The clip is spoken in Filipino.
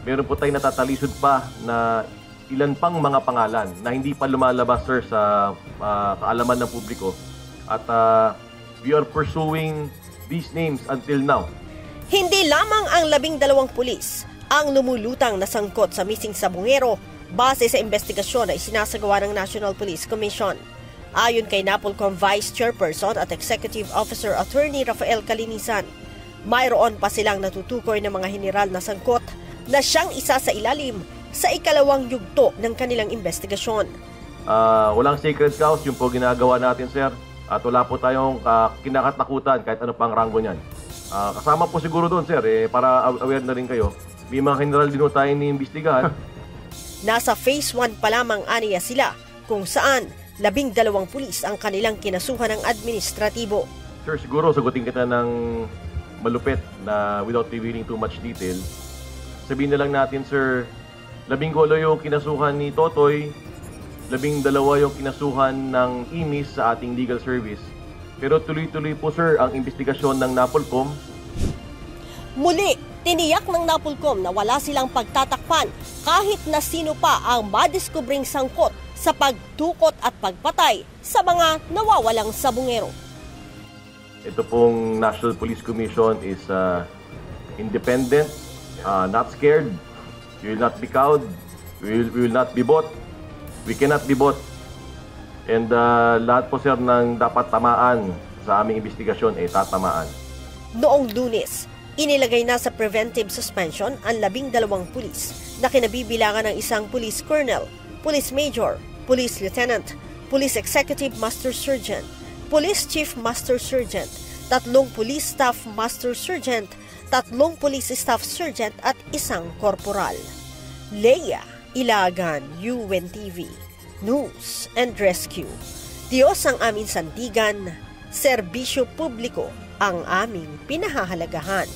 meron po tayong natatalisod pa na ilan pang mga pangalan na hindi pa lumalabas, sir, sa kaalaman ng publiko. At we are pursuing these names until now. Hindi lamang ang 12 pulis ang lumulutang na sangkot sa missing sa Bungero base sa investigasyon na isinasagawa ng National Police Commission. Ayon kay NAPOLCOM Vice Chairperson at Executive Officer Attorney Rafael Calinisan, mayroon pa silang natutukoy na mga general na sangkot na siyang isa sa ilalim sa ikalawang yugto ng kanilang investigasyon. Walang sacred cows yung po ginagawa natin, sir. At wala po tayong kinakatakutan kahit ano pang ranggo niyan. Kasama po siguro doon, sir, para aware na rin kayo. May mga general din tayo iniimbestigahan. Nasa phase 1 pa lamang aniya sila kung saan 12 pulis ang kanilang kinasuhan ng administratibo. Sir, siguro sagutin kita ng malupit na without revealing too much detail. Sabihin na lang natin, sir, 18 yung kinasuhan ni Totoy, 12 yung kinasuhan ng IMIS sa ating legal service. Pero tuloy-tuloy po, sir, ang investigasyon ng NAPOLCOM. Muli, tiniyak ng NAPOLCOM na wala silang pagtatakpan kahit na sino pa ang madiskubring sangkot sa pagtukot at pagpatay sa mga nawawalang sa Bungero. Ito pong National Police Commission is independent, not scared. We will not be cowed. We will not be bought. We cannot be bought. And lahat po, sir, ng dapat tamaan sa aming investigasyon ay tatamaan. Noong Lunes, inilagay na sa preventive suspension ang 12 pulis na kinabibilangan ng isang police colonel, police major, police lieutenant, police executive master sergeant, police chief master sergeant, 3 police staff master sergeant, 3 police staff sergeant at 1 korporal. Leia Ilagan, UNTV, News and Rescue. Diyos ang aming sandigan, serbisyo publiko ang aming pinahahalagahan.